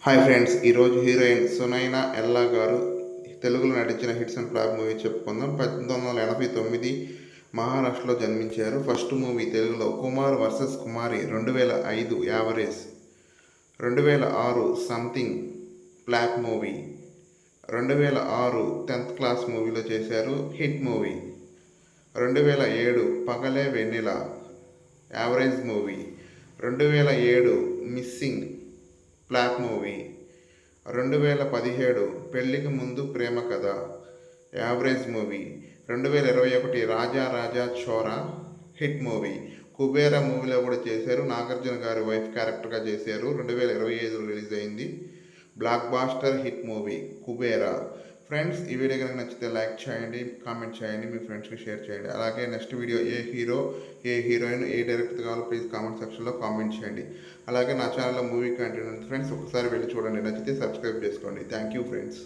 Hi friends, ఈరోజు heroine Sunaina ఎల్లా గారు తెలుగులో నటించిన హిట్స్ అండ్ ఫ్లాప్ మూవీ చెప్పుకుందాం. 1989 మహారాష్ట్రలో జన్మించారు. ఫస్ట్ మూవీ తెలుగులో Kumar versus Kumari, 2005 average, 2006 something flop movie, 2006 10th class మూవీలో చేశారు, hit movie, 2007 Pagale Vennela average movie, 2007 missing flop movie, 2017 Pelliki Mundu Prema Katha average movie, 2021 Raja Raja Chora hit movie, Kubera మూవీలో కూడా చేశారు, నాగార్జున గారి వైఫ్ క్యారెక్టర్గా చేశారు, 2025 రిలీజ్ అయింది, blockbuster hit movie Kubera. Friends, ఈ వీడియో కనుక నచ్చితే లైక్ చేయండి, కామెంట్ చేయండి, మీ ఫ్రెండ్స్కి షేర్ చేయండి. అలాగే నెక్స్ట్ వీడియో ఏ హీరో, ఏ హీరోయిన్, ఏ డైరెక్టర్ కావాలో ప్లీజ్ కామెంట్ సెక్షన్లో కామెంట్ చేయండి. అలాగే నా ఛానల్లో మూవీ కంటెంట్ ఉంది ఫ్రెండ్స్, ఒకసారి వెళ్ళి చూడండి, నచ్చితే సబ్స్క్రైబ్ చేసుకోండి. Thank you friends.